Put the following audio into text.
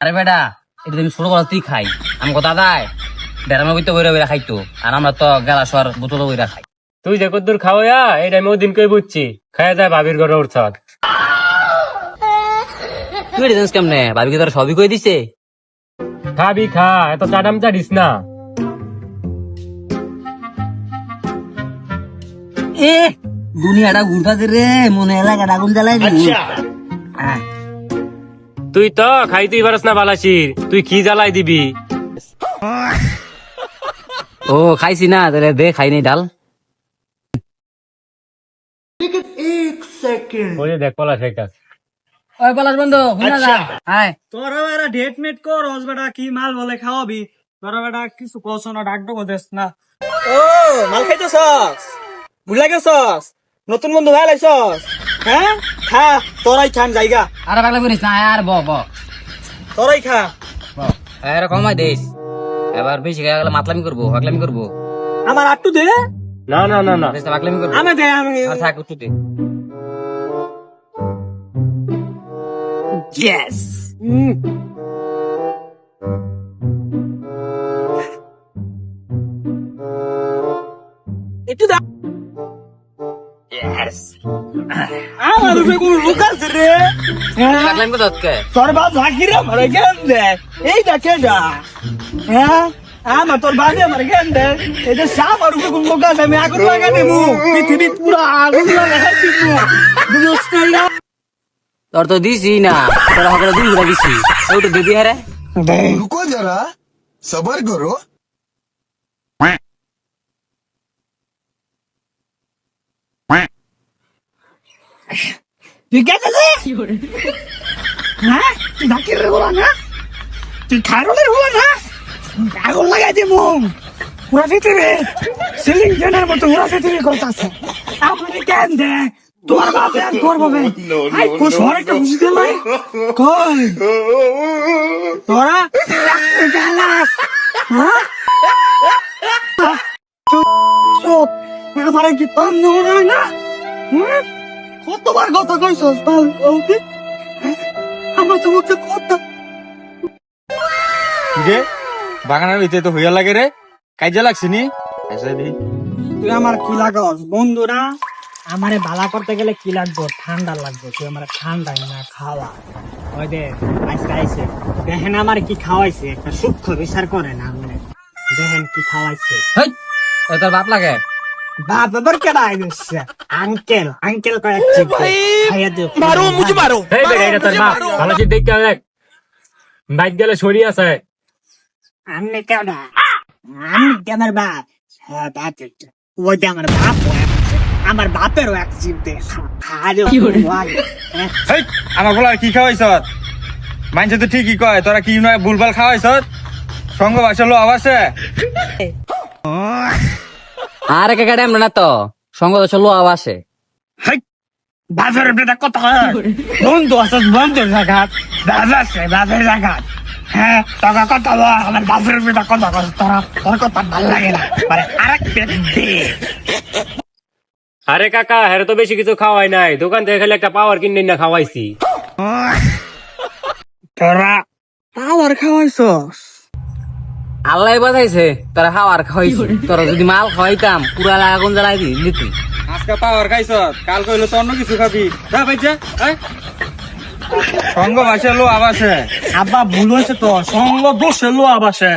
আরে বেটা এটা তুমি ছোট তুই খাই আমি কথা দায় দেড়ানো বইতে বইরা বইরা খাইতো আর আমরা তো গেলা শোয়ার বোতল বইরা খাই। তুই যে কদ্দুর খাওয়া এটা আমি ওদিন কই বুঝছি খায়া যায় ভাবির ঘরে উঠছত। তুই এটা জানিস কেমনে ভাবিকে তোর সবই কই দিছে। খাবি খা এত চাটাম চাটিস না। এ দুনিয়াটা ঘুরতাছে রে, মনে এলাকাটা আগুন জ্বালাই দিবি। তুই তো খাইতেই পারস না বালাসির, তুই কি জ্বালাই দিবি? ও খাইছি না তাহলে দে খাই নাই ডাল। ওই যে দেখ পলাশ একটা ওই পলাশ বন্ধু শুনা যা হাই তোরা বেটা ডেট মেট কর বেটা কি মাল বলে খাওয়াবি তোরা বেটা কিছু কস না ডাক ডো দেস না। ও মাল খাইতেছস ভুলে গেছস নতুন বন্ধু ভাই লাইছস হ্যাঁ খা তোরাই খান জায়গা আরে পাগলা করিস না আর ব ব তোরাই খা আরে কমাই দেস এবার বেশি খাই গেলে মাতলামি করবো পাগলামি করবো। আমার আটটু দে না না না না বেশ পাগলামি করবো আমি দে আমি আর থাক একটু দে। ইয়েস একটু দা ইয়েস আমার উপরে কোন লোক আছে রে পাগলামি করতে হচ্ছে তোর বাপ ভাগিরা মারে গেম দে এই দেখে না হ্যাঁ আমার তোর বাজে আমার গেম দে এই যে সাপ আর উপরে কোন লোক আছে আমি আগুন লাগা দেবো পৃথিবী পুরো আগুন লাগা দিবো বুঝছ না তোর তো দিছি না তোর হকরে দুই ঘুরা দিছি ওটা দিদি হারে रुको जरा सबर करो। তুই কে গেলে হ্যাঁ তুই ডাকির বলা না তুই খারলের বলা না আগুন লাগাই দেবো পুরা পৃথিবী সিলিং ফ্যানের মতো পুরা পৃথিবী করতেছে আপনি কেন দে তোর বাপে আর তোর বাপে আই কো শহরে একটা খুশি দিল কই তোরা গালাস হ্যাঁ চুপ আমার কি বন্ধ হয় না কতবার কথা কইছস বল ওকে আমরা তো মুখে কথা যে বাগানের ভিতরে তো হইয়া লাগে রে কাজে লাগছে নি তুই আমার কি লাগস বন্ধুরা আমারে ভালা করতে গেলে কি লাগবো ঠান্ডা লাগবে তুই আমার ঠান্ডা না খাওয়া ওই দে আজকে আইছে দেখেন আমার কি খাওয়াইছে একটা সূক্ষ্ম বিচার করে না আপনি দেখেন কি খাওয়াইছে হেই ওই তোর বাপ লাগে বাপ বাবার কেডা আইছে আঙ্কেল আঙ্কেল কয়েক চিপ খাইয়া দিও মারো মুঝে মারো এই দেখ এটা তোর বাপ বালাসির দেখ দেখ বাইক গেলে সরি আছে। আমি কেডা আমি আমার বাপ হ্যাঁ বাপ ওই যে আমার বাপ আমার বাপেরও এক চিপ দে খাওয়া হেই আমার বলা কি খাওয়াইছ মানছে তো ঠিকই কয় তোরা কি নয় ভুলভাল খাওয়াইছ সঙ্গ বাসলো আবাসে আরে কাকা ড্যাম না তো সঙ্গ তো চলো আবাসে বাজারের বেটা কত বন্ধু আছে বন্ধুর জায়গাত বাজার বাজার জায়গাত হ্যাঁ টাকা কত আমার বাজারের বেটা কত তোরা তোর কথা ভালো লাগে না মানে আরেক পেট দে আরে কাকা হ্যাঁ তো বেশি কিছু খাওয়াই নাই দোকান থেকে খালি একটা পাওয়ার কিনে না খাওয়াইছি। তোরা পাওয়ার খাওয়াইছস আল্লাহ বাজাইছে তোরা খাওয়ার খাওয়াইছি তোরা যদি মাল খাওয়াইতাম পুরা আগুন জ্বালাই দিতি। আজকে পাওয়ার খাইছ কাল কইলো তো অন্য কিছু খাবি যা ভাইজা সঙ্গ বাসলো আবাসে আব্বা ভুল হয়েছে তো সঙ্গ দোষে লো আবাসে